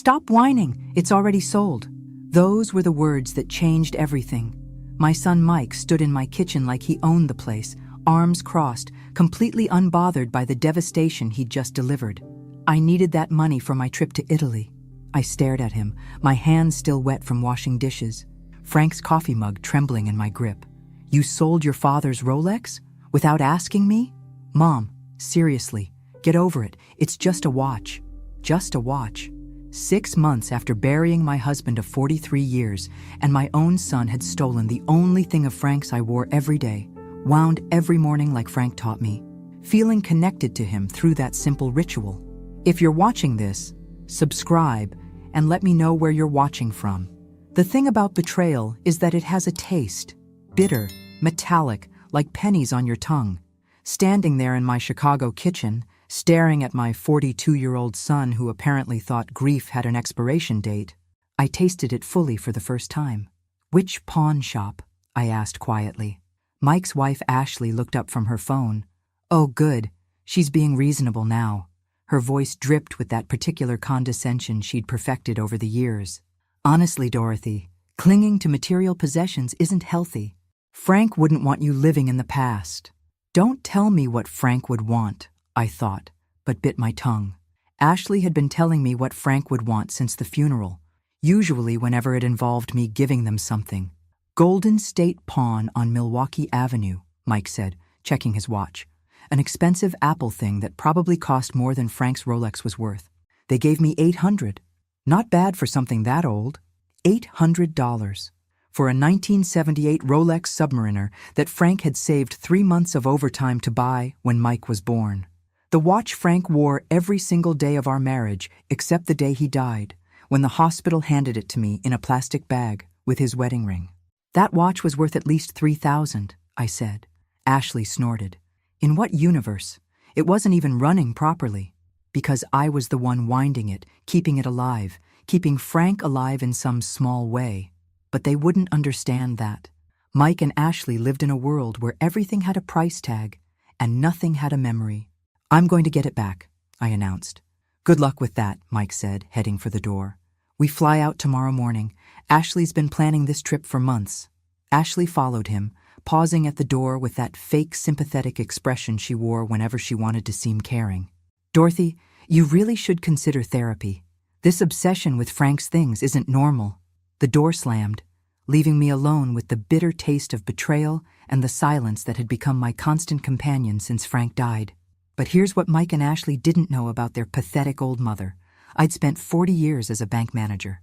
Stop whining, it's already sold. Those were the words that changed everything. My son Mike stood in my kitchen like he owned the place, arms crossed, completely unbothered by the devastation he'd just delivered. I needed that money for my trip to Italy. I stared at him, my hands still wet from washing dishes. Frank's coffee mug trembling in my grip. You sold your father's Rolex? Without asking me? Mom, seriously, get over it. It's just a watch. Just a watch. 6 months after burying my husband of 43 years, and my own son had stolen the only thing of Frank's I wore every day, wound every morning like Frank taught me, feeling connected to him through that simple ritual. If you're watching this, subscribe and let me know where you're watching from. The thing about betrayal is that it has a taste. Bitter, metallic, like pennies on your tongue. Standing there in my Chicago kitchen, staring at my 42-year-old son who apparently thought grief had an expiration date, I tasted it fully for the first time. Which pawn shop? I asked quietly. Mike's wife Ashley looked up from her phone. Oh good, she's being reasonable now. Her voice dripped with that particular condescension she'd perfected over the years. Honestly, Dorothy, clinging to material possessions isn't healthy. Frank wouldn't want you living in the past. Don't tell me what Frank would want, I thought, but bit my tongue. Ashley had been telling me what Frank would want since the funeral, usually whenever it involved me giving them something. Golden State Pawn on Milwaukee Avenue, Mike said, checking his watch. An expensive Apple thing that probably cost more than Frank's Rolex was worth. They gave me $800. Not bad for something that old. $800. For a 1978 Rolex Submariner that Frank had saved 3 months of overtime to buy when Mike was born. The watch Frank wore every single day of our marriage except the day he died, when the hospital handed it to me in a plastic bag with his wedding ring. That watch was worth at least $3,000, I said. Ashley snorted. In what universe? It wasn't even running properly. Because I was the one winding it, keeping it alive, keeping Frank alive in some small way. But they wouldn't understand that. Mike and Ashley lived in a world where everything had a price tag and nothing had a memory. I'm going to get it back, I announced. Good luck with that, Mike said, heading for the door. We fly out tomorrow morning. Ashley's been planning this trip for months. Ashley followed him, pausing at the door with that fake sympathetic expression she wore whenever she wanted to seem caring. Dorothy, you really should consider therapy. This obsession with Frank's things isn't normal. The door slammed, leaving me alone with the bitter taste of betrayal and the silence that had become my constant companion since Frank died. But here's what Mike and Ashley didn't know about their pathetic old mother. I'd spent 40 years as a bank manager.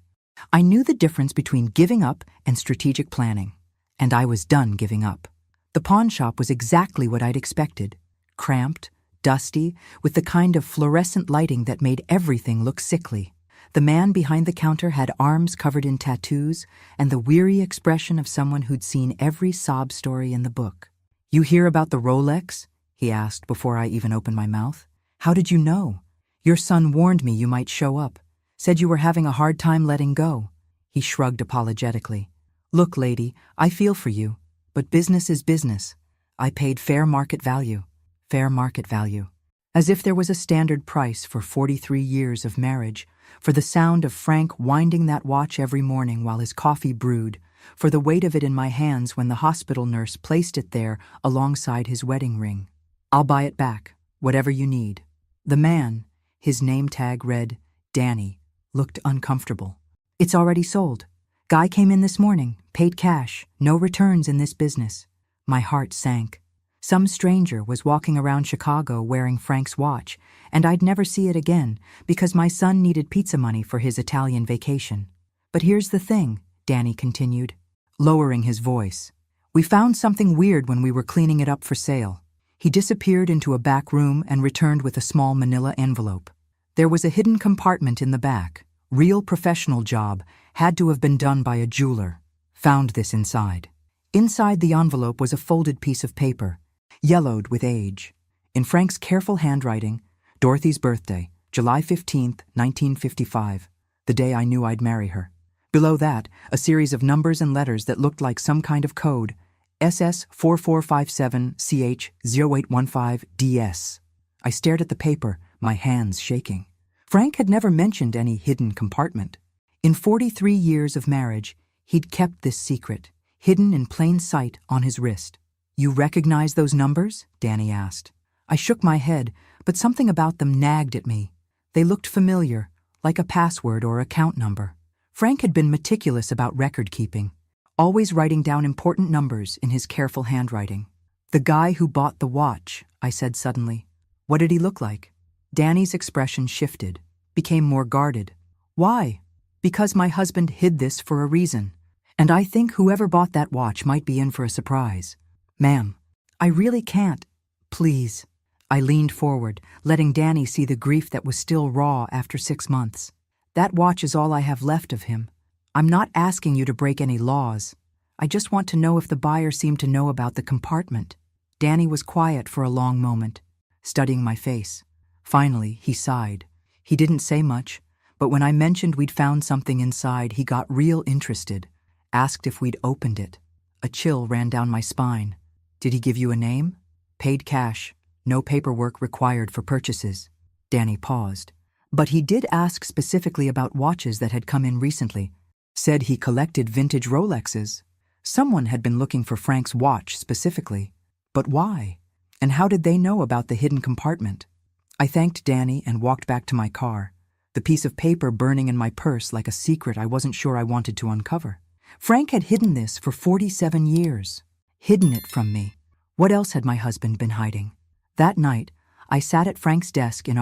I knew the difference between giving up and strategic planning. And I was done giving up. The pawn shop was exactly what I'd expected. Cramped, dusty, with the kind of fluorescent lighting that made everything look sickly. The man behind the counter had arms covered in tattoos and the weary expression of someone who'd seen every sob story in the book. You hear about the Rolex? He asked before I even opened my mouth. How did you know? Your son warned me you might show up. Said you were having a hard time letting go. He shrugged apologetically. Look, lady, I feel for you, but business is business. I paid fair market value. Fair market value. As if there was a standard price for 43 years of marriage, for the sound of Frank winding that watch every morning while his coffee brewed, for the weight of it in my hands when the hospital nurse placed it there alongside his wedding ring. I'll buy it back, whatever you need. The man, his name tag read Danny, looked uncomfortable. It's already sold. Guy came in this morning, paid cash, no returns in this business. My heart sank. Some stranger was walking around Chicago wearing Frank's watch, and I'd never see it again because my son needed pizza money for his Italian vacation. But here's the thing, Danny continued, lowering his voice. We found something weird when we were cleaning it up for sale. He disappeared into a back room and returned with a small manila envelope. There was a hidden compartment in the back. Real professional job, had to have been done by a jeweler. Found this inside. Inside the envelope was a folded piece of paper, yellowed with age. In Frank's careful handwriting, Dorothy's birthday, July 15th, 1955, the day I knew I'd marry her. Below that, a series of numbers and letters that looked like some kind of code, SS4457CH0815DS. I stared at the paper, my hands shaking. Frank had never mentioned any hidden compartment. In 43 years of marriage, he'd kept this secret, hidden in plain sight on his wrist. "You recognize those numbers?" Danny asked. I shook my head, but something about them nagged at me. They looked familiar, like a password or account number. Frank had been meticulous about record keeping, always writing down important numbers in his careful handwriting. "The guy who bought the watch," I said suddenly. "What did he look like?" Danny's expression shifted, became more guarded. "Why?" "Because my husband hid this for a reason, and I think whoever bought that watch might be in for a surprise." "Ma'am, I really can't. Please." I leaned forward, letting Danny see the grief that was still raw after 6 months. "That watch is all I have left of him. I'm not asking you to break any laws. I just want to know if the buyer seemed to know about the compartment." Danny was quiet for a long moment, studying my face. Finally, he sighed. He didn't say much, but when I mentioned we'd found something inside, he got real interested, asked if we'd opened it. A chill ran down my spine. "Did he give you a name?" "Paid cash. No paperwork required for purchases." Danny paused. "But he did ask specifically about watches that had come in recently. Said he collected vintage Rolexes. Someone had been looking for Frank's watch specifically. But why? And how did they know about the hidden compartment?" I thanked Danny and walked back to my car, the piece of paper burning in my purse like a secret I wasn't sure I wanted to uncover. Frank had hidden this for 47 years. Hidden it from me. What else had my husband been hiding? That night, I sat at Frank's desk in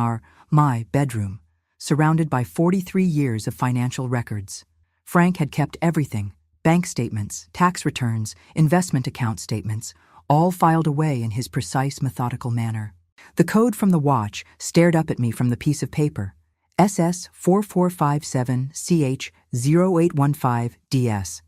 my bedroom, surrounded by 43 years of financial records. Frank had kept everything: bank statements, tax returns, investment account statements, all filed away in his precise, methodical manner. The code from the watch stared up at me from the piece of paper: SS4457CH0815DS.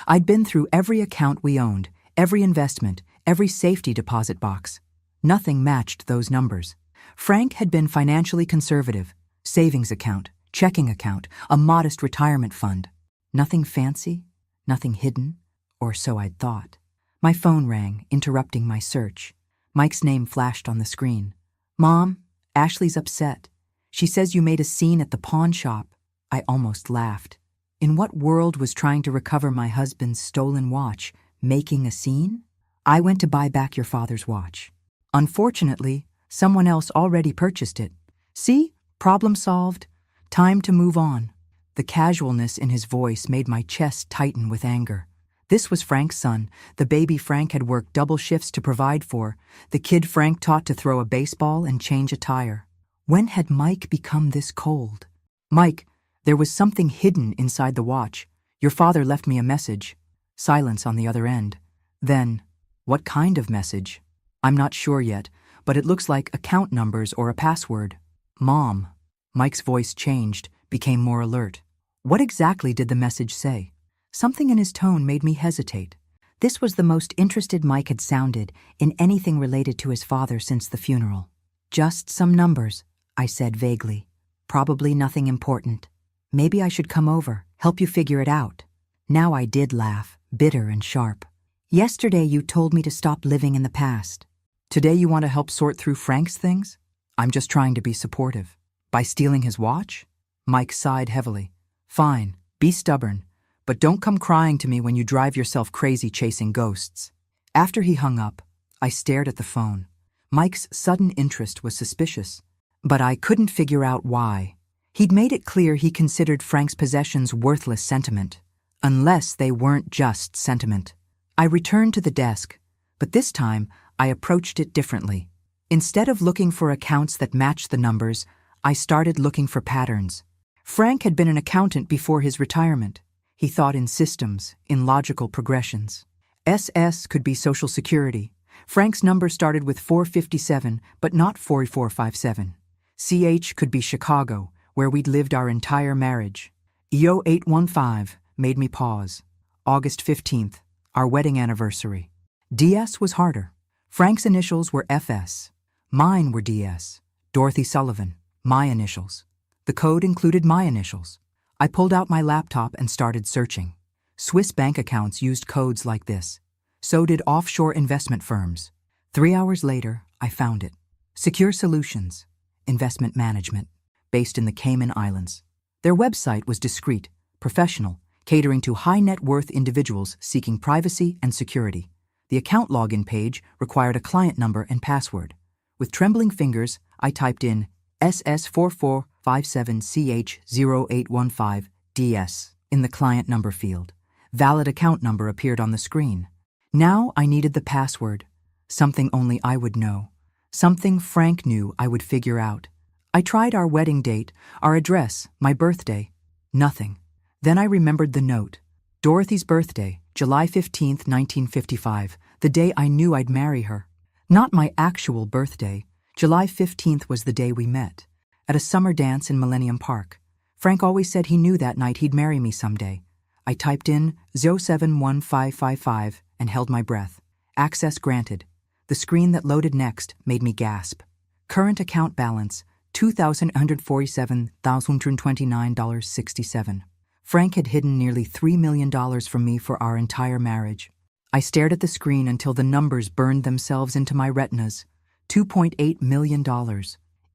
I'd been through every account we owned, every investment, every safety deposit box. Nothing matched those numbers. Frank had been financially conservative: savings account, checking account, a modest retirement fund. Nothing fancy, nothing hidden, or so I'd thought. My phone rang, interrupting my search. Mike's name flashed on the screen. "Mom, Ashley's upset. She says you made a scene at the pawn shop." I almost laughed. In what world was trying to recover my husband's stolen watch making a scene? "I went to buy back your father's watch. Unfortunately, someone else already purchased it. See? Problem solved. Time to move on." The casualness in his voice made my chest tighten with anger. This was Frank's son, the baby Frank had worked double shifts to provide for, the kid Frank taught to throw a baseball and change a tire. When had Mike become this cold? "Mike, there was something hidden inside the watch. Your father left me a message." Silence on the other end. Then, "What kind of message?" "I'm not sure yet, but it looks like account numbers or a password." "Mom." Mike's voice changed, became more alert. "What exactly did the message say?" Something in his tone made me hesitate. This was the most interested Mike had sounded in anything related to his father since the funeral. "Just some numbers," I said vaguely. "Probably nothing important. Maybe I should come over, help you figure it out." Now I did laugh, bitter and sharp. "Yesterday you told me to stop living in the past. Today you want to help sort through Frank's things?" "I'm just trying to be supportive." "By stealing his watch?" Mike sighed heavily. "Fine, be stubborn, but don't come crying to me when you drive yourself crazy chasing ghosts." After he hung up, I stared at the phone. Mike's sudden interest was suspicious, but I couldn't figure out why. He'd made it clear he considered Frank's possessions worthless sentiment, unless they weren't just sentiment. I returned to the desk, but this time I approached it differently. Instead of looking for accounts that matched the numbers, I started looking for patterns. Frank had been an accountant before his retirement. He thought in systems, in logical progressions. SS could be Social Security. Frank's number started with 457, but not 4457. CH could be Chicago, where we'd lived our entire marriage. EO 815 made me pause. August 15th, our wedding anniversary. DS was harder. Frank's initials were FS. Mine were DS. Dorothy Sullivan, my initials. The code included my initials. I pulled out my laptop and started searching. Swiss bank accounts used codes like this. So did offshore investment firms. 3 hours later, I found it. Secure Solutions, Investment Management. based in the Cayman Islands. Their website was discreet, professional, catering to high-net-worth individuals seeking privacy and security. The account login page required a client number and password. With trembling fingers, I typed in SS4457CH0815DS in the client number field. Valid account number appeared on the screen. Now I needed the password, something only I would know, something Frank knew I would figure out. I tried our wedding date, our address, my birthday. Nothing. Then I remembered the note. Dorothy's birthday, July 15th, 1955, the day I knew I'd marry her. Not my actual birthday. July 15th was the day we met, at a summer dance in Millennium Park. Frank always said he knew that night he'd marry me someday. I typed in 071555 and held my breath. Access granted. The screen that loaded next made me gasp. Current account balance, $2,147,129.67. Frank had hidden nearly $3 million from me for our entire marriage. I stared at the screen until the numbers burned themselves into my retinas. $2.8 million.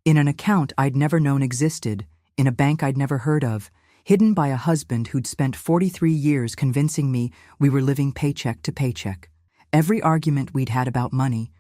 In an account I'd never known existed, in a bank I'd never heard of, hidden by a husband who'd spent 43 years convincing me we were living paycheck to paycheck. Every argument we'd had about money,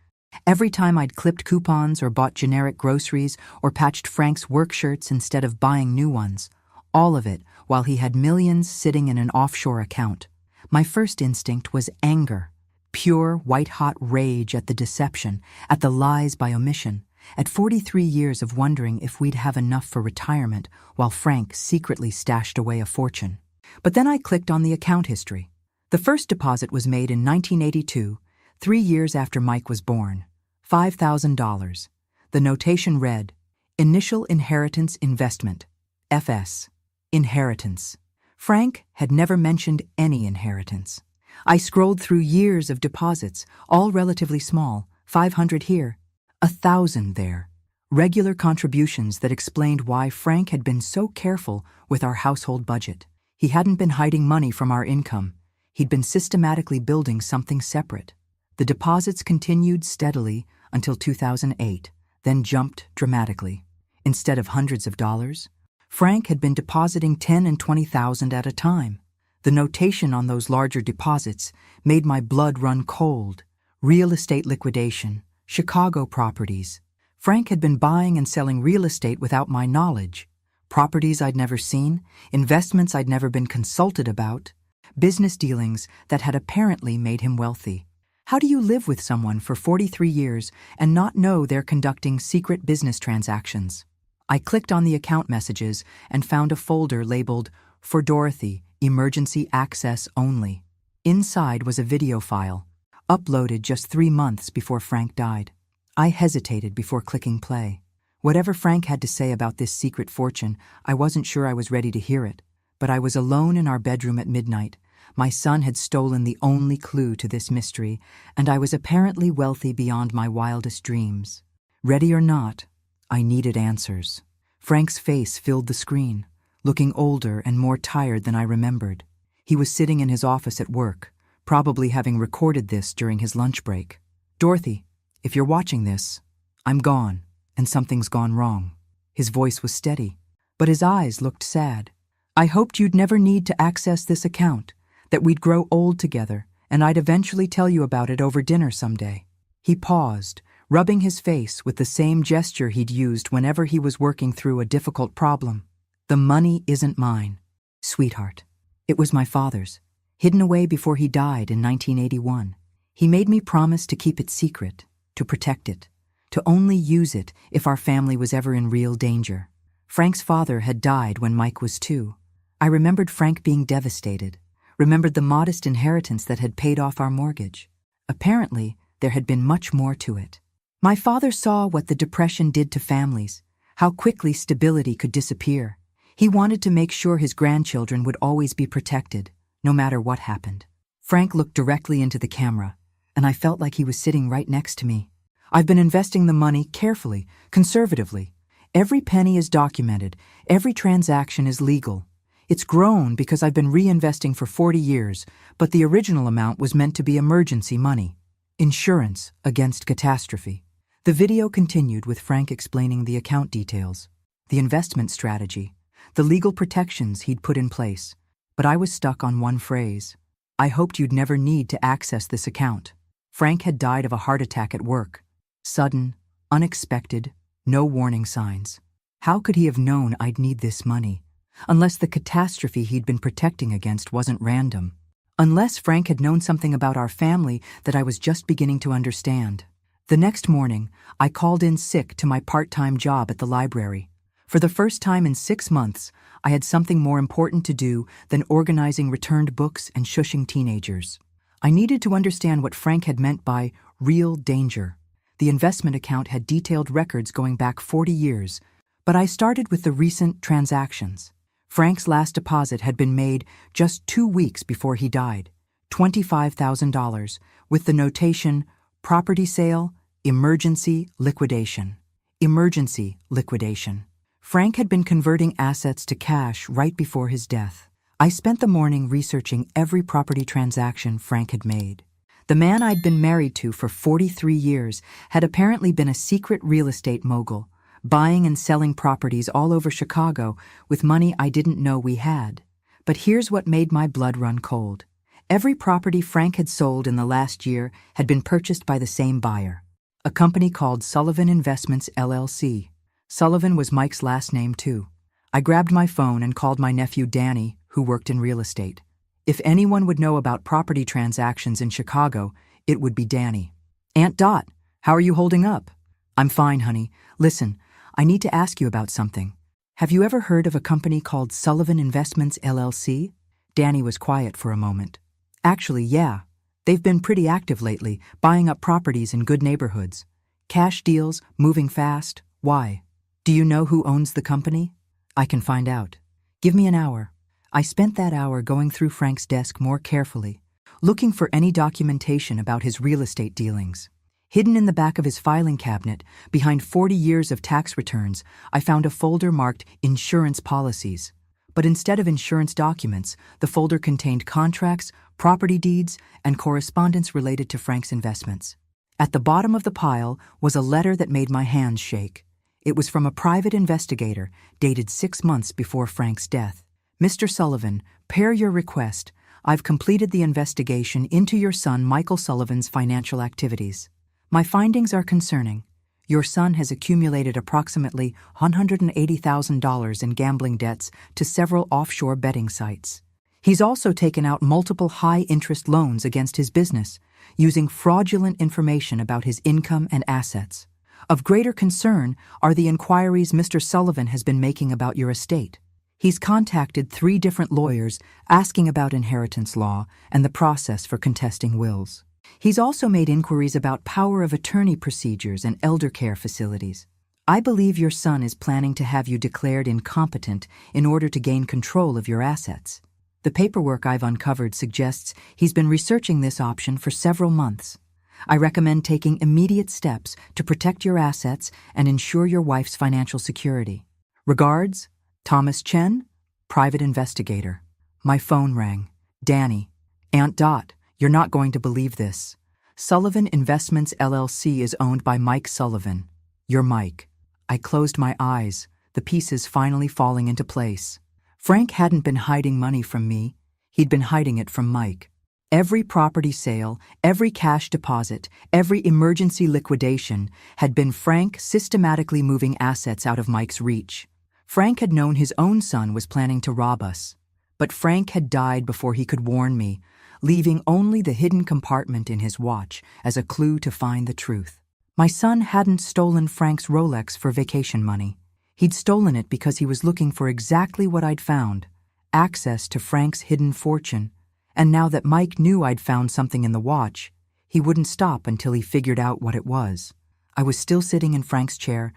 every time I'd clipped coupons or bought generic groceries or patched Frank's work shirts instead of buying new ones, all of it while he had millions sitting in an offshore account. My first instinct was anger, pure white-hot rage at the deception, at the lies by omission, at 43 years of wondering if we'd have enough for retirement while Frank secretly stashed away a fortune. But then I clicked on the account history. The first deposit was made in 1982, 3 years after Mike was born. $5,000. The notation read, Initial Inheritance Investment, FS. Inheritance. Frank had never mentioned any inheritance. I scrolled through years of deposits, all relatively small, 500 here, 1,000 there. Regular contributions that explained why Frank had been so careful with our household budget. He hadn't been hiding money from our income. He'd been systematically building something separate. The deposits continued steadily until 2008, then jumped dramatically. Instead of hundreds of dollars, Frank had been depositing $10,000 and $20,000 at a time. The notation on those larger deposits made my blood run cold. Real estate liquidation, Chicago properties. Frank had been buying and selling real estate without my knowledge. Properties I'd never seen, investments I'd never been consulted about, business dealings that had apparently made him wealthy. How do you live with someone for 43 years and not know they're conducting secret business transactions? I clicked on the account messages and found a folder labeled, For Dorothy, Emergency Access Only. Inside was a video file, uploaded just 3 months before Frank died. I hesitated before clicking play. Whatever Frank had to say about this secret fortune, I wasn't sure I was ready to hear it. But I was alone in our bedroom at midnight. My son had stolen the only clue to this mystery, and I was apparently wealthy beyond my wildest dreams. Ready or not, I needed answers. Frank's face filled the screen, looking older and more tired than I remembered. He was sitting in his office at work, probably having recorded this during his lunch break. Dorothy, if you're watching this, I'm gone, and something's gone wrong. His voice was steady, but his eyes looked sad. I hoped you'd never need to access this account, that we'd grow old together, and I'd eventually tell you about it over dinner someday. He paused, rubbing his face with the same gesture he'd used whenever he was working through a difficult problem. The money isn't mine, sweetheart. It was my father's, hidden away before he died in 1981. He made me promise to keep it secret, to protect it, to only use it if our family was ever in real danger. Frank's father had died when Mike was 2. I remembered Frank being devastated, remembered the modest inheritance that had paid off our mortgage. Apparently, there had been much more to it. My father saw what the Depression did to families, how quickly stability could disappear. He wanted to make sure his grandchildren would always be protected, no matter what happened. Frank looked directly into the camera, and I felt like he was sitting right next to me. I've been investing the money carefully, conservatively. Every penny is documented, every transaction is legal. It's grown because I've been reinvesting for 40 years, but the original amount was meant to be emergency money. Insurance against catastrophe. The video continued with Frank explaining the account details. the investment strategy, the legal protections he'd put in place. But I was stuck on one phrase. I hoped you'd never need to access this account. Frank had died of a heart attack at work. Sudden, unexpected, no warning signs. How could he have known I'd need this money? Unless the catastrophe he'd been protecting against wasn't random. Unless Frank had known something about our family that I was just beginning to understand. The next morning, I called in sick to my part-time job at the library. For the first time in 6 months, I had something more important to do than organizing returned books and shushing teenagers. I needed to understand what Frank had meant by real danger. The investment account had detailed records going back 40 years, but I started with the recent transactions. Frank's last deposit had been made just 2 weeks before he died, $25,000, with the notation, property sale, emergency liquidation. Emergency liquidation. Frank had been converting assets to cash right before his death. I spent the morning researching every property transaction Frank had made. The man I'd been married to for 43 years had apparently been a secret real estate mogul, buying and selling properties all over Chicago with money I didn't know we had. But here's what made my blood run cold. Every property Frank had sold in the last year had been purchased by the same buyer, a company called Sullivan Investments, LLC. Sullivan was Mike's last name, too. I grabbed my phone and called my nephew Danny, who worked in real estate. If anyone would know about property transactions in Chicago, it would be Danny. Aunt Dot, how are you holding up? I'm fine, honey. Listen, I need to ask you about something. Have you ever heard of a company called Sullivan Investments, LLC? Danny was quiet for a moment. Actually, yeah. They've been pretty active lately, buying up properties in good neighborhoods. Cash deals, moving fast. Why? Do you know who owns the company? I can find out. Give me an hour. I spent that hour going through Frank's desk more carefully, looking for any documentation about his real estate dealings. Hidden in the back of his filing cabinet, behind 40 years of tax returns, I found a folder marked Insurance Policies. But instead of insurance documents, the folder contained contracts, property deeds, and correspondence related to Frank's investments. At the bottom of the pile was a letter that made my hands shake. It was from a private investigator, dated 6 months before Frank's death. Mr. Sullivan, per your request, I've completed the investigation into your son Michael Sullivan's financial activities. My findings are concerning. Your son has accumulated approximately $180,000 in gambling debts to several offshore betting sites. He's also taken out multiple high-interest loans against his business, using fraudulent information about his income and assets. Of greater concern are the inquiries Mr. Sullivan has been making about your estate. He's contacted 3 different lawyers asking about inheritance law and the process for contesting wills. He's also made inquiries about power of attorney procedures and elder care facilities. I believe your son is planning to have you declared incompetent in order to gain control of your assets. The paperwork I've uncovered suggests he's been researching this option for several months. I recommend taking immediate steps to protect your assets and ensure your wife's financial security. Regards, Thomas Chen, private investigator. My phone rang. Danny. Aunt Dot, you're not going to believe this. Sullivan Investments, LLC is owned by Mike Sullivan. You're Mike. I closed my eyes, the pieces finally falling into place. Frank hadn't been hiding money from me. He'd been hiding it from Mike. Every property sale, every cash deposit, every emergency liquidation had been Frank systematically moving assets out of Mike's reach. Frank had known his own son was planning to rob us. But Frank had died before he could warn me, leaving only the hidden compartment in his watch as a clue to find the truth. My son hadn't stolen Frank's Rolex for vacation money. He'd stolen it because he was looking for exactly what I'd found, access to Frank's hidden fortune. And now that Mike knew I'd found something in the watch, he wouldn't stop until he figured out what it was. I was still sitting in Frank's chair,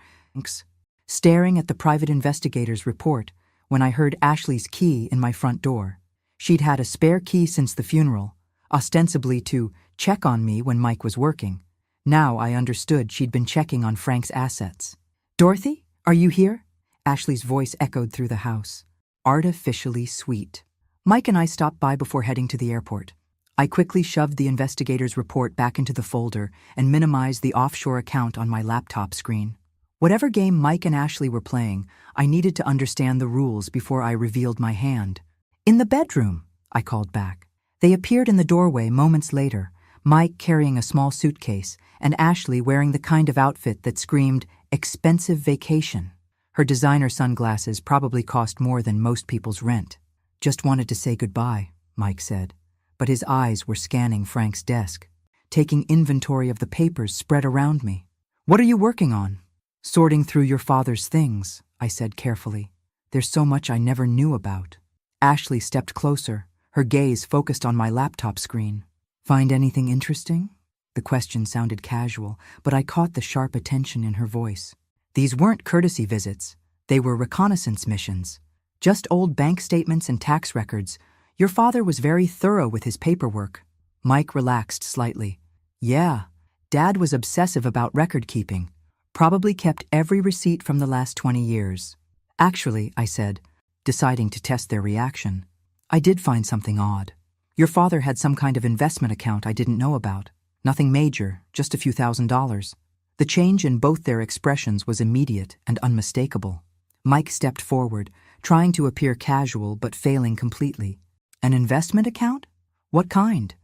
staring at the private investigator's report, when I heard Ashley's key in my front door. She'd had a spare key since the funeral, ostensibly to check on me when Mike was working. Now I understood she'd been checking on Frank's assets. "Dorothy, are you here?" Ashley's voice echoed through the house, artificially sweet. Mike and I stopped by before heading to the airport. I quickly shoved the investigator's report back into the folder and minimized the offshore account on my laptop screen. Whatever game Mike and Ashley were playing, I needed to understand the rules before I revealed my hand. "In the bedroom," I called back. They appeared in the doorway moments later, Mike carrying a small suitcase and Ashley wearing the kind of outfit that screamed, "expensive vacation." Her designer sunglasses probably cost more than most people's rent. "Just wanted to say goodbye," Mike said, but his eyes were scanning Frank's desk, taking inventory of the papers spread around me. "What are you working on?" "Sorting through your father's things," I said carefully. "There's so much I never knew about." Ashley stepped closer, her gaze focused on my laptop screen. "Find anything interesting?" The question sounded casual, but I caught the sharp attention in her voice. These weren't courtesy visits. They were reconnaissance missions. Just old bank statements and tax records. Your father was very thorough with his paperwork. Mike relaxed slightly. "Yeah, Dad was obsessive about record keeping. Probably kept every receipt from the last 20 years. Actually," I said, deciding to test their reaction, "I did find something odd. Your father had some kind of investment account I didn't know about. Nothing major, just a few $1,000s. The change in both their expressions was immediate and unmistakable. Mike stepped forward, trying to appear casual but failing completely. "An investment account? What kind?"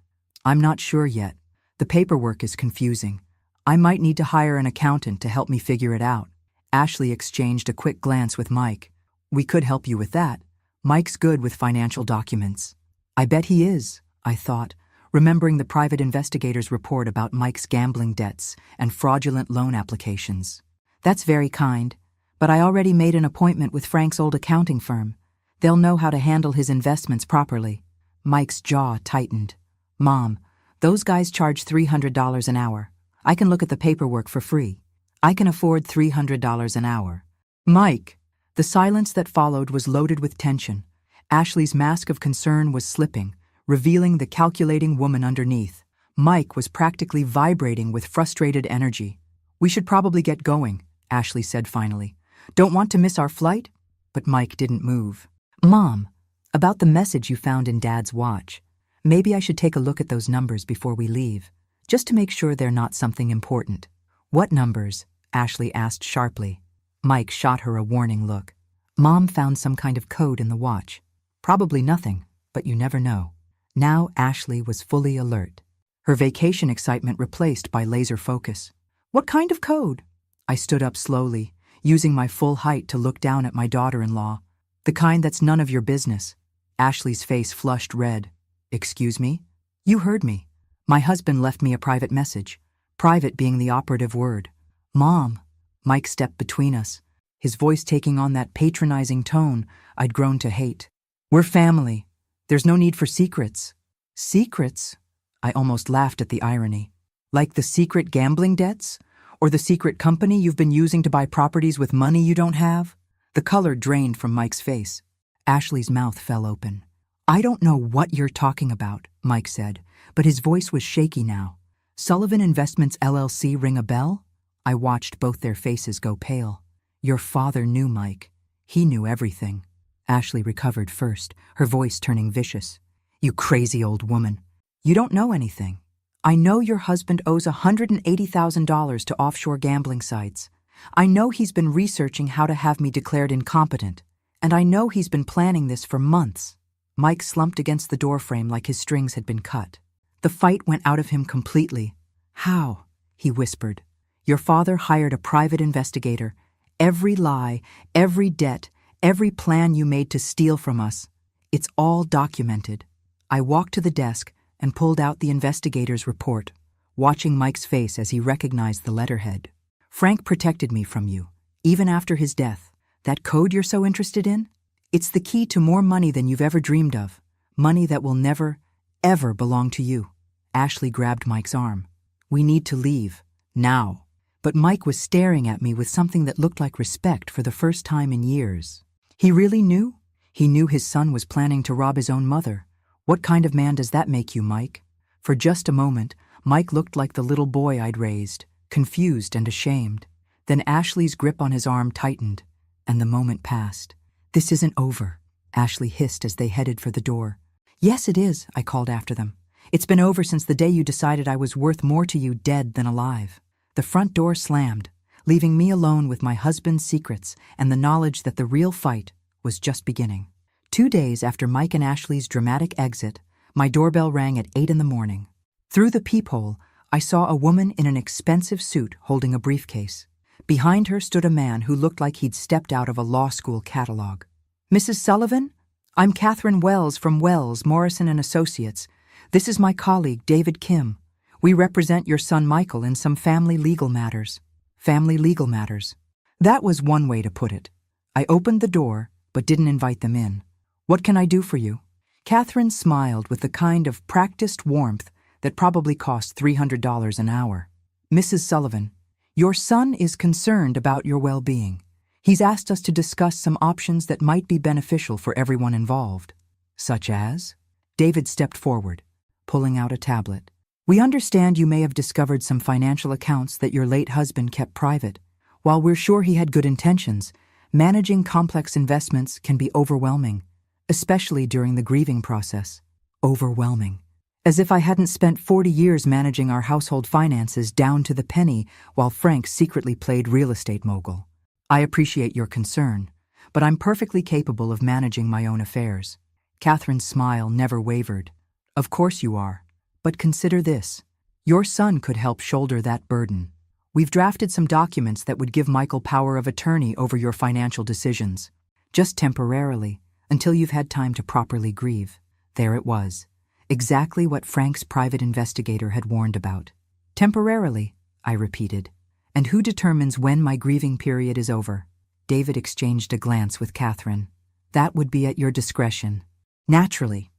"I'm not sure yet. The paperwork is confusing. I might need to hire an accountant to help me figure it out." Ashley exchanged a quick glance with Mike. "We could help you with that. Mike's good with financial documents." "I bet he is," I thought, remembering the private investigator's report about Mike's gambling debts and fraudulent loan applications. "That's very kind, but I already made an appointment with Frank's old accounting firm. They'll know how to handle his investments properly." Mike's jaw tightened. "Mom, those guys charge $300 an hour. I can look at the paperwork for free. I can afford $300 an hour." "Mike!" The silence that followed was loaded with tension. Ashley's mask of concern was slipping, revealing the calculating woman underneath. Mike was practically vibrating with frustrated energy. "We should probably get going," Ashley said finally. "Don't want to miss our flight?" But Mike didn't move. "Mom, about the message you found in Dad's watch. Maybe I should take a look at those numbers before we leave, just to make sure they're not something important." "What numbers?" Ashley asked sharply. Mike shot her a warning look. "Mom found some kind of code in the watch. Probably nothing, but you never know." Now Ashley was fully alert, her vacation excitement replaced by laser focus. "What kind of code?" I stood up slowly, using my full height to look down at my daughter-in-law. "The kind that's none of your business." Ashley's face flushed red. "Excuse me?" "You heard me. My husband left me a private message, private being the operative word." "Mom." Mike stepped between us, his voice taking on that patronizing tone I'd grown to hate. "We're family. There's no need for secrets." "Secrets?" I almost laughed at the irony. "Like the secret gambling debts? Or the secret company you've been using to buy properties with money you don't have?" The color drained from Mike's face. Ashley's mouth fell open. "I don't know what you're talking about," Mike said, but his voice was shaky now. "Sullivan Investments LLC ring a bell?" I watched both their faces go pale. "Your father knew, Mike. He knew everything." Ashley recovered first, her voice turning vicious. "You crazy old woman. You don't know anything. I know your husband owes $180,000 to offshore gambling sites. I know he's been researching how to have me declared incompetent. And I know he's been planning this for months." Mike slumped against the doorframe like his strings had been cut. The fight went out of him completely. "How?" he whispered. "Your father hired a private investigator. Every lie, every debt, every plan you made to steal from us. It's all documented." I walked to the desk and pulled out the investigator's report, watching Mike's face as he recognized the letterhead. "Frank protected me from you, even after his death. That code you're so interested in? It's the key to more money than you've ever dreamed of. Money that will never, ever belong to you." Ashley grabbed Mike's arm. "We need to leave. Now." But Mike was staring at me with something that looked like respect for the first time in years. He really knew? He knew his son was planning to rob his own mother. What kind of man does that make you, Mike? For just a moment, Mike looked like the little boy I'd raised, confused and ashamed. Then Ashley's grip on his arm tightened, and the moment passed. "This isn't over," Ashley hissed as they headed for the door. "Yes, it is," I called after them. "It's been over since the day you decided I was worth more to you dead than alive." The front door slammed, leaving me alone with my husband's secrets and the knowledge that the real fight was just beginning. 2 days after Mike and Ashley's dramatic exit, my doorbell rang at 8 in the morning. Through the peephole, I saw a woman in an expensive suit holding a briefcase. Behind her stood a man who looked like he'd stepped out of a law school catalog. "Mrs. Sullivan? I'm Catherine Wells from Wells, Morrison & Associates. This is my colleague, David Kim. We represent your son Michael in some family legal matters." Family legal matters. That was one way to put it. I opened the door, but didn't invite them in. "What can I do for you?" Catherine smiled with the kind of practiced warmth that probably cost $300 an hour. "Mrs. Sullivan, your son is concerned about your well-being. He's asked us to discuss some options that might be beneficial for everyone involved." "Such as?" David stepped forward, pulling out a tablet. "We understand you may have discovered some financial accounts that your late husband kept private. While we're sure he had good intentions, managing complex investments can be overwhelming, especially during the grieving process." Overwhelming. As if I hadn't spent 40 years managing our household finances down to the penny while Frank secretly played real estate mogul. "I appreciate your concern, but I'm perfectly capable of managing my own affairs." Catherine's smile never wavered. "Of course you are. But consider this. Your son could help shoulder that burden. We've drafted some documents that would give Michael power of attorney over your financial decisions. Just temporarily, until you've had time to properly grieve." There it was. Exactly what Frank's private investigator had warned about. "Temporarily," I repeated. "And who determines when my grieving period is over?" David exchanged a glance with Catherine. "That would be at your discretion." Naturally.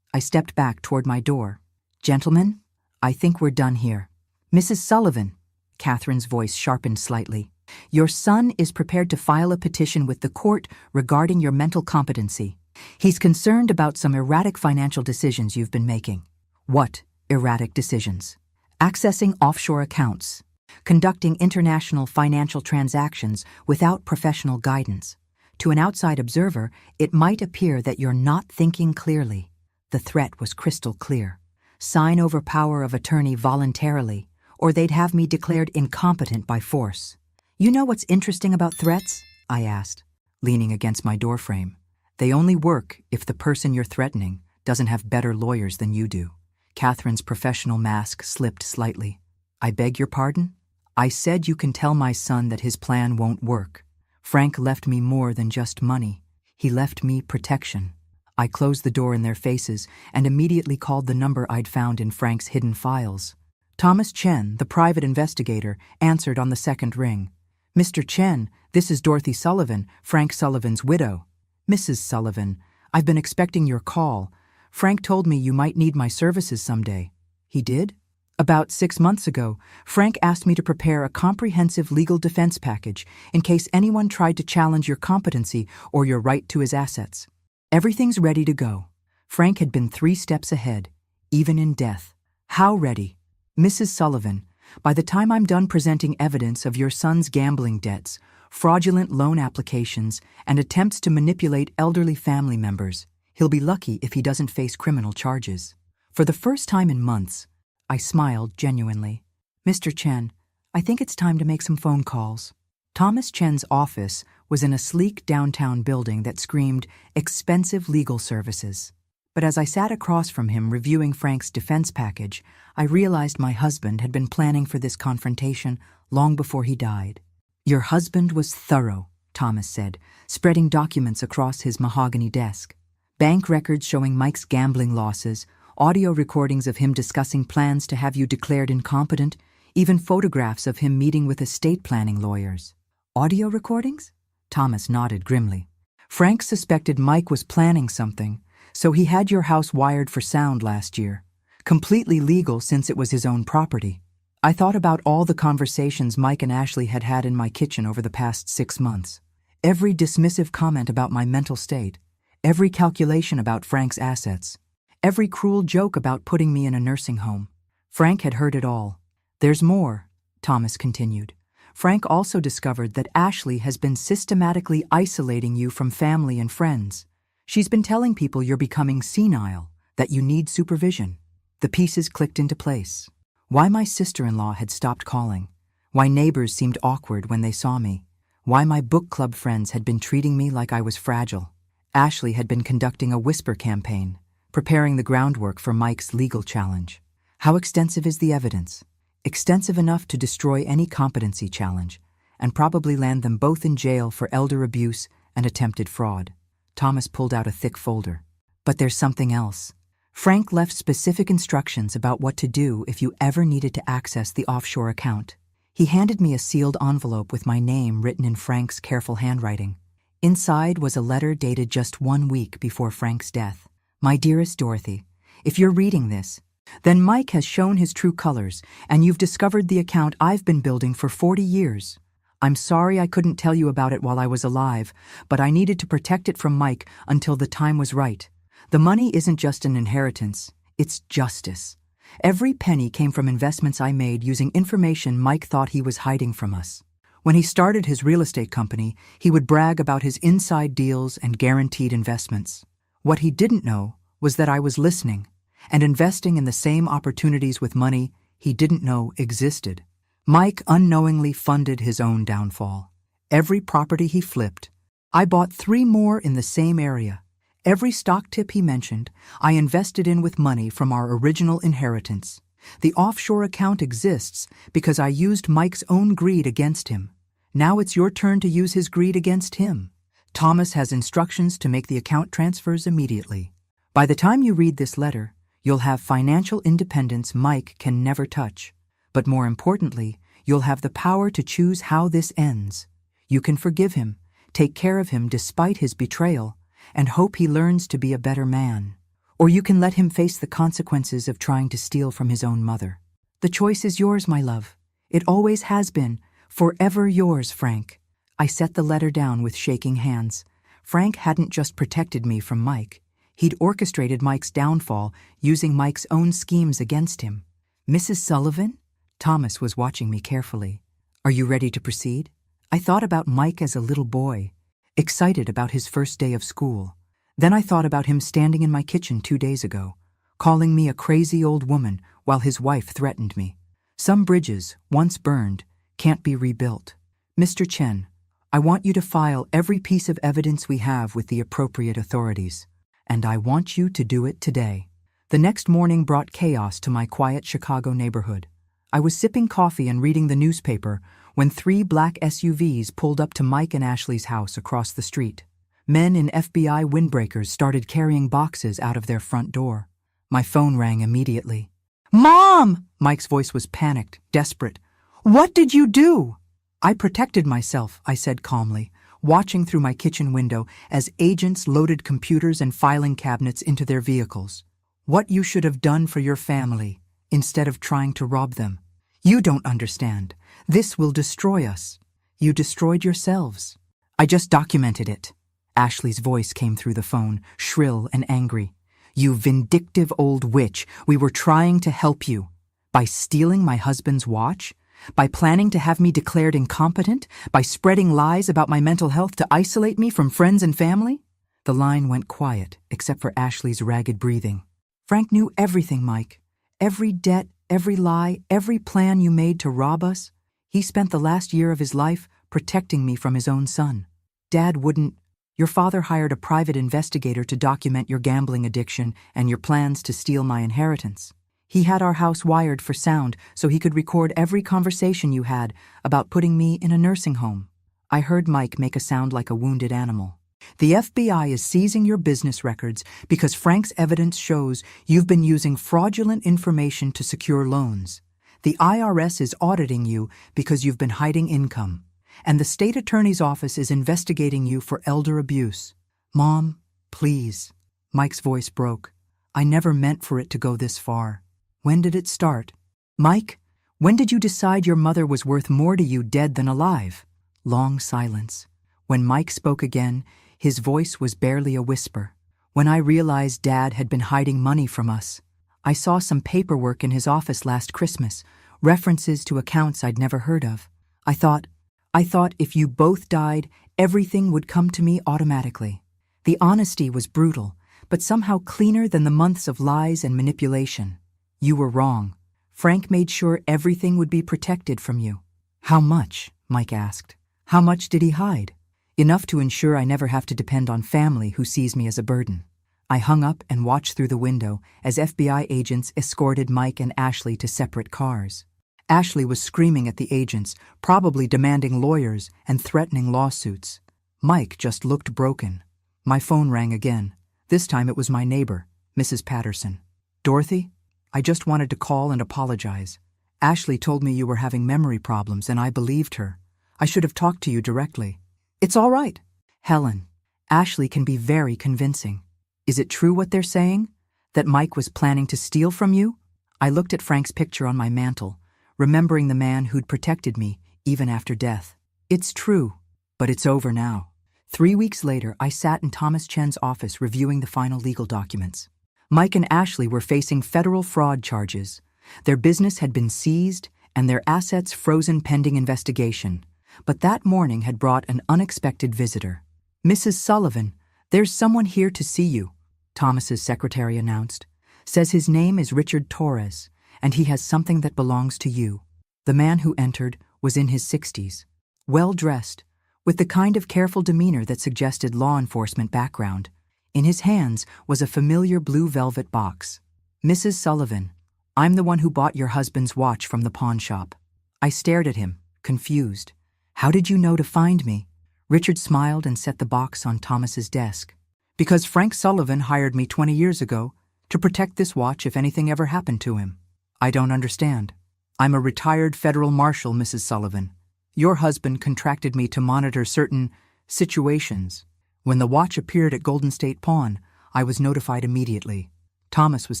I stepped back toward my door. "Gentlemen, I think we're done here. Mrs. Sullivan," Catherine's voice sharpened slightly, "your son is prepared to file a petition with the court regarding your mental competency. He's concerned about some erratic financial decisions you've been making." "What erratic decisions?" "Accessing offshore accounts, conducting international financial transactions without professional guidance. To an outside observer, it might appear that you're not thinking clearly." The threat was crystal clear. Sign over power of attorney voluntarily, or they'd have me declared incompetent by force. "You know what's interesting about threats?" I asked, leaning against my doorframe. "They only work if the person you're threatening doesn't have better lawyers than you do." Catherine's professional mask slipped slightly. "I beg your pardon? I said you can tell my son that his plan won't work. Frank left me more than just money. He left me protection." I closed the door in their faces and immediately called the number I'd found in Frank's hidden files. Thomas Chen, the private investigator, answered on the second ring. "Mr. Chen, this is Dorothy Sullivan, Frank Sullivan's widow." "Mrs. Sullivan, I've been expecting your call. Frank told me you might need my services someday." "He did?" "About 6 months ago, Frank asked me to prepare a comprehensive legal defense package in case anyone tried to challenge your competency or your right to his assets. Everything's ready to go." Frank had been 3 steps ahead, even in death. "How ready?" "Mrs. Sullivan, by the time I'm done presenting evidence of your son's gambling debts, fraudulent loan applications, and attempts to manipulate elderly family members, he'll be lucky if he doesn't face criminal charges." For the first time in months, I smiled genuinely. "Mr. Chen, I think it's time to make some phone calls." Thomas Chen's office was in a sleek downtown building that screamed expensive legal services. But as I sat across from him reviewing Frank's defense package, I realized my husband had been planning for this confrontation long before he died. "Your husband was thorough," Thomas said, spreading documents across his mahogany desk. Bank records showing Mike's gambling losses, audio recordings of him discussing plans to have you declared incompetent, even photographs of him meeting with estate planning lawyers. "Audio recordings?" Thomas nodded grimly. "Frank suspected Mike was planning something, so he had your house wired for sound last year. Completely legal since it was his own property." I thought about all the conversations Mike and Ashley had had in my kitchen over the past 6 months. Every dismissive comment about my mental state, every calculation about Frank's assets, every cruel joke about putting me in a nursing home. Frank had heard it all. "There's more," Thomas continued. "Frank also discovered that Ashley has been systematically isolating you from family and friends. She's been telling people you're becoming senile, that you need supervision." The pieces clicked into place. Why my sister-in-law had stopped calling, Why neighbors seemed awkward when they saw me. Why my book club friends had been treating me like I was fragile. Ashley had been conducting a whisper campaign, preparing the groundwork for Mike's legal challenge. How extensive is the evidence? Extensive enough to destroy any competency challenge, and probably land them both in jail for elder abuse and attempted fraud. Thomas pulled out a thick folder. But there's something else. Frank left specific instructions about what to do if you ever needed to access the offshore account. He handed me a sealed envelope with my name written in Frank's careful handwriting. Inside was a letter dated just 1 week before Frank's death. My dearest Dorothy, if you're reading this, then Mike has shown his true colors, and you've discovered the account I've been building for 40 years. I'm sorry I couldn't tell you about it while I was alive, but I needed to protect it from Mike until the time was right. The money isn't just an inheritance, it's justice. Every penny came from investments I made using information Mike thought he was hiding from us. When he started his real estate company, he would brag about his inside deals and guaranteed investments. What he didn't know was that I was listening and investing in the same opportunities with money he didn't know existed. Mike unknowingly funded his own downfall. Every property he flipped, I bought 3 more in the same area. Every stock tip he mentioned, I invested in with money from our original inheritance. The offshore account exists because I used Mike's own greed against him. Now it's your turn to use his greed against him. Thomas has instructions to make the account transfers immediately. By the time you read this letter, you'll have financial independence Mike can never touch. But more importantly, you'll have the power to choose how this ends. You can forgive him, take care of him despite his betrayal, and hope he learns to be a better man. Or you can let him face the consequences of trying to steal from his own mother. The choice is yours, my love. It always has been. Forever yours, Frank. I set the letter down with shaking hands. Frank hadn't just protected me from Mike. He'd orchestrated Mike's downfall, using Mike's own schemes against him. Mrs. Sullivan? Thomas was watching me carefully. Are you ready to proceed? I thought about Mike as a little boy, excited about his first day of school. Then I thought about him standing in my kitchen 2 days ago, calling me a crazy old woman while his wife threatened me. Some bridges, once burned, can't be rebuilt. Mr. Chen, I want you to file every piece of evidence we have with the appropriate authorities, and I want you to do it today. The next morning brought chaos to my quiet Chicago neighborhood. I was sipping coffee and reading the newspaper when 3 black SUVs pulled up to Mike and Ashley's house across the street. Men in FBI windbreakers started carrying boxes out of their front door. My phone rang immediately. "Mom!" Mike's voice was panicked, desperate. "What did you do?" "I protected myself," I said calmly, watching through my kitchen window as agents loaded computers and filing cabinets into their vehicles. "What you should have done for your family, instead of trying to rob them. You don't understand. This will destroy us. You destroyed yourselves." "I just documented it." Ashley's voice came through the phone, shrill and angry. "You vindictive old witch, we were trying to help you. By stealing my husband's watch? By planning to have me declared incompetent? By spreading lies about my mental health to isolate me from friends and family?" The line went quiet, except for Ashley's ragged breathing. "Frank knew everything, Mike. Every debt, every lie, every plan you made to rob us. He spent the last year of his life protecting me from his own son. Dad wouldn't. Your father hired a private investigator to document your gambling addiction and your plans to steal my inheritance. He had our house wired for sound so he could record every conversation you had about putting me in a nursing home." I heard Mike make a sound like a wounded animal. "The FBI is seizing your business records because Frank's evidence shows you've been using fraudulent information to secure loans. The IRS is auditing you because you've been hiding income. And the state attorney's office is investigating you for elder abuse." "Mom, please." Mike's voice broke. "I never meant for it to go this far. When did it start?" "Mike, when did you decide your mother was worth more to you dead than alive?" Long silence. When Mike spoke again, his voice was barely a whisper. "When I realized Dad had been hiding money from us. I saw some paperwork in his office last Christmas, references to accounts I'd never heard of. I thought if you both died, everything would come to me automatically. The honesty was brutal, but somehow cleaner than the months of lies and manipulation. You were wrong. Frank made sure everything would be protected from you. How much? Mike asked. How much did he hide? Enough to ensure I never have to depend on family who sees me as a burden. I hung up and watched through the window as FBI agents escorted Mike and Ashley to separate cars. Ashley was screaming at the agents, probably demanding lawyers and threatening lawsuits. Mike just looked broken. My phone rang again. This time it was my neighbor, Mrs. Patterson. Dorothy? I just wanted to call and apologize. Ashley told me you were having memory problems and I believed her. I should have talked to you directly. It's all right. Helen, Ashley can be very convincing. Is it true what they're saying? That Mike was planning to steal from you? I looked at Frank's picture on my mantle, remembering the man who'd protected me, even after death. It's true, but it's over now. 3 weeks later, I sat in Thomas Chen's office reviewing the final legal documents. Mike and Ashley were facing federal fraud charges. Their business had been seized and their assets frozen pending investigation. But that morning had brought an unexpected visitor. Mrs. Sullivan, there's someone here to see you, Thomas's secretary announced. Says his name is Richard Torres, and he has something that belongs to you. The man who entered was in his 60s, well-dressed, with the kind of careful demeanor that suggested law enforcement background. In his hands was a familiar blue velvet box. Mrs. Sullivan, I'm the one who bought your husband's watch from the pawn shop. I stared at him, confused. How did you know to find me? Richard smiled and set the box on Thomas's desk. Because Frank Sullivan hired me 20 years ago to protect this watch if anything ever happened to him. I don't understand. I'm a retired federal marshal, Mrs. Sullivan. Your husband contracted me to monitor certain situations. When the watch appeared at Golden State Pawn, I was notified immediately. Thomas was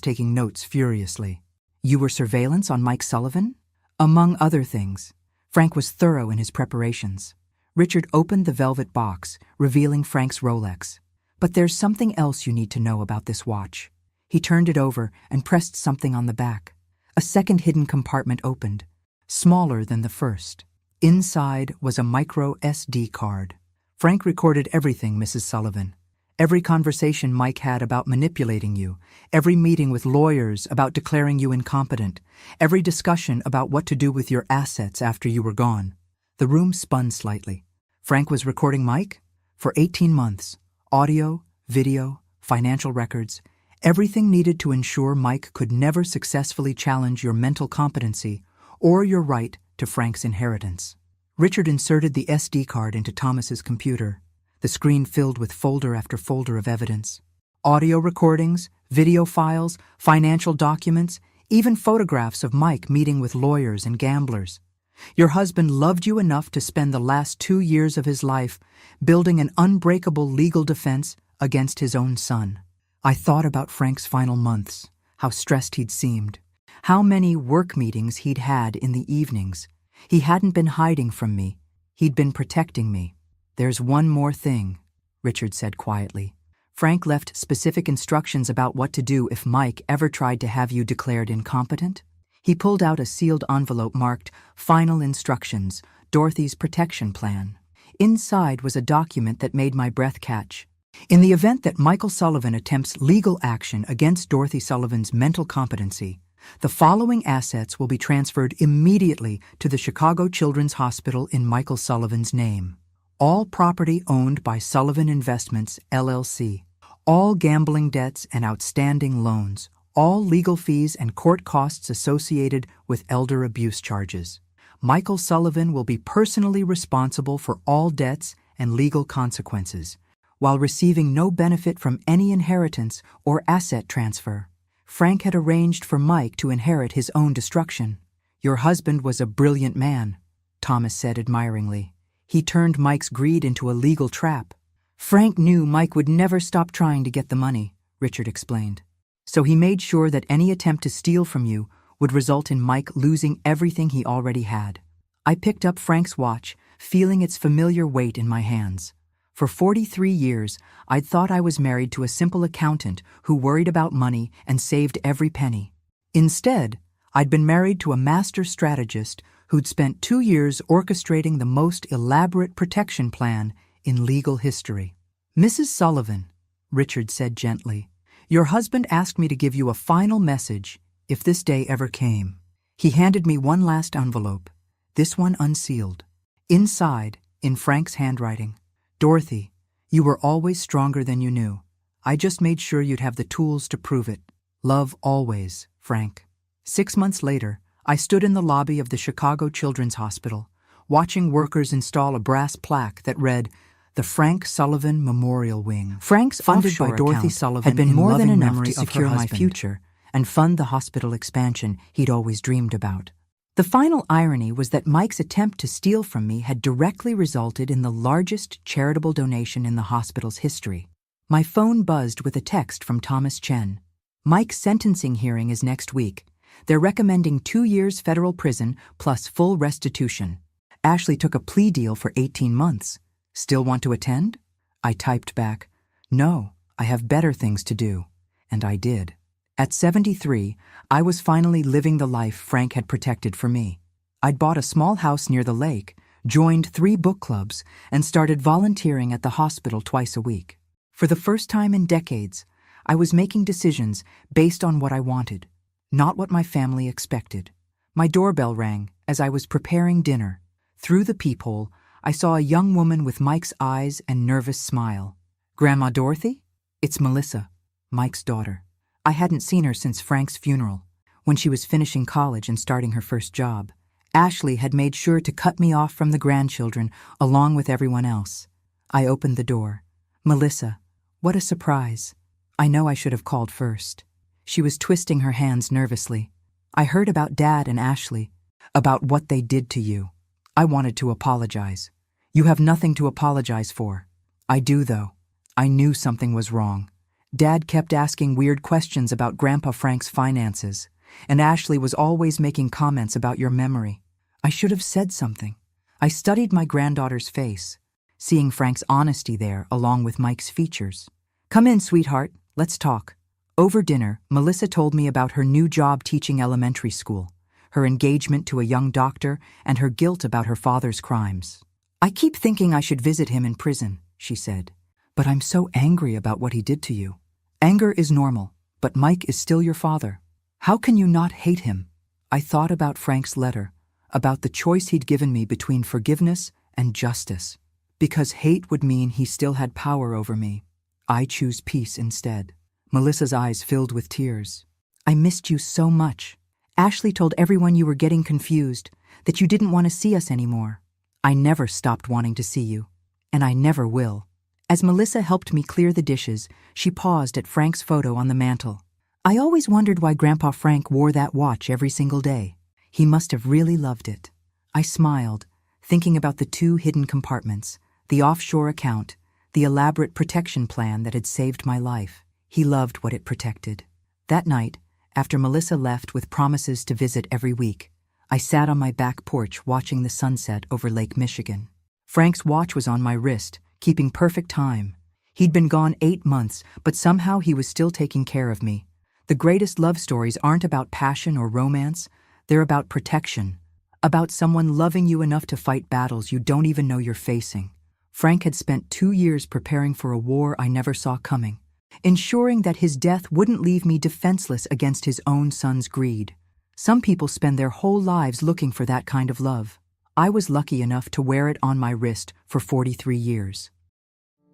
taking notes furiously. You were surveillance on Mike Sullivan? Among other things. Frank was thorough in his preparations. Richard opened the velvet box, revealing Frank's Rolex. But there's something else you need to know about this watch. He turned it over and pressed something on the back. A second hidden compartment opened, smaller than the first. Inside was a micro SD card. Frank recorded everything, Mrs. Sullivan. Every conversation Mike had about manipulating you, every meeting with lawyers about declaring you incompetent, every discussion about what to do with your assets after you were gone. The room spun slightly. Frank was recording Mike? For 18 months. Audio, video, financial records, everything needed to ensure Mike could never successfully challenge your mental competency or your right to Frank's inheritance. Richard inserted the SD card into Thomas's computer. The screen filled with folder after folder of evidence. Audio recordings, video files, financial documents, even photographs of Mike meeting with lawyers and gamblers. Your husband loved you enough to spend the last 2 years of his life building an unbreakable legal defense against his own son. I thought about Frank's final months, how stressed he'd seemed, how many work meetings he'd had in the evenings. He hadn't been hiding from me. He'd been protecting me. There's one more thing, Richard said quietly. Frank left specific instructions about what to do if Mike ever tried to have you declared incompetent. He pulled out a sealed envelope marked Final Instructions, Dorothy's Protection Plan. Inside was a document that made my breath catch. In the event that Michael Sullivan attempts legal action against Dorothy Sullivan's mental competency, the following assets will be transferred immediately to the Chicago Children's Hospital in Michael Sullivan's name. All property owned by Sullivan Investments, LLC. All gambling debts and outstanding loans. All legal fees and court costs associated with elder abuse charges. Michael Sullivan will be personally responsible for all debts and legal consequences, while receiving no benefit from any inheritance or asset transfer. Frank had arranged for Mike to inherit his own destruction. Your husband was a brilliant man, Thomas said admiringly. He turned Mike's greed into a legal trap. Frank knew Mike would never stop trying to get the money, Richard explained. So he made sure that any attempt to steal from you would result in Mike losing everything he already had. I picked up Frank's watch, feeling its familiar weight in my hands. For 43 years, I'd thought I was married to a simple accountant who worried about money and saved every penny. Instead, I'd been married to a master strategist who'd spent 2 years orchestrating the most elaborate protection plan in legal history. Mrs. Sullivan, Richard said gently, your husband asked me to give you a final message if this day ever came. He handed me one last envelope. this one unsealed. Inside, in Frank's handwriting, "Dorothy, you were always stronger than you knew. I just made sure you'd have the tools to prove it. Love always, Frank." 6 months later, I stood in the lobby of the Chicago Children's Hospital, watching workers install a brass plaque that read, "The Frank Sullivan Memorial Wing." Frank's Funded offshore by Dorothy account Sullivan had been in more than loving enough memory to of her secure my husband. future and fund the hospital expansion he'd always dreamed about. The final irony was that Mike's attempt to steal from me had directly resulted in the largest charitable donation in the hospital's history. My phone buzzed with a text from Thomas Chen. "Mike's sentencing hearing is next week. They're recommending 2 years federal prison plus full restitution. Ashley took a plea deal for 18 months. Still want to attend?" I typed back, "No, I have better things to do." And I did. At 73, I was finally living the life Frank had protected for me. I'd bought a small house near the lake, joined 3 book clubs, and started volunteering at the hospital twice a week. For the first time in decades, I was making decisions based on what I wanted, not what my family expected. My doorbell rang as I was preparing dinner. Through the peephole, I saw a young woman with Mike's eyes and nervous smile. "Grandma Dorothy?" "It's Melissa, Mike's daughter." I hadn't seen her since Frank's funeral, when she was finishing college and starting her first job. Ashley had made sure to cut me off from the grandchildren along with everyone else. I opened the door. "Melissa, what a surprise. I know I should have called first." She was twisting her hands nervously. "I heard about Dad and Ashley, about what they did to you. I wanted to apologize." "You have nothing to apologize for." "I do, though. I knew something was wrong. Dad kept asking weird questions about Grandpa Frank's finances, and Ashley was always making comments about your memory. I should have said something." I studied my granddaughter's face, seeing Frank's honesty there along with Mike's features. "Come in, sweetheart. Let's talk." Over dinner, Melissa told me about her new job teaching elementary school, her engagement to a young doctor, and her guilt about her father's crimes. "I keep thinking I should visit him in prison," she said. "But I'm so angry about what he did to you." "Anger is normal, but Mike is still your father. How can you not hate him?" I thought about Frank's letter, about the choice he'd given me between forgiveness and justice. Because hate would mean he still had power over me. I choose peace instead. Melissa's eyes filled with tears. "I missed you so much. Ashley told everyone you were getting confused, that you didn't want to see us anymore. I never stopped wanting to see you, and I never will." As Melissa helped me clear the dishes, she paused at Frank's photo on the mantel. "I always wondered why Grandpa Frank wore that watch every single day. He must have really loved it." I smiled, thinking about the 2 hidden compartments, the offshore account, the elaborate protection plan that had saved my life. He loved what it protected. That night, after Melissa left with promises to visit every week, I sat on my back porch watching the sunset over Lake Michigan. Frank's watch was on my wrist, keeping perfect time. He'd been gone 8 months, but somehow he was still taking care of me. The greatest love stories aren't about passion or romance, they're about protection, about someone loving you enough to fight battles you don't even know you're facing. Frank had spent 2 years preparing for a war I never saw coming, ensuring that his death wouldn't leave me defenseless against his own son's greed. Some people spend their whole lives looking for that kind of love. I was lucky enough to wear it on my wrist for 43 years.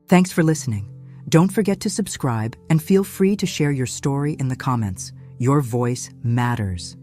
Thanks for listening. Don't forget to subscribe and feel free to share your story in the comments. Your voice matters.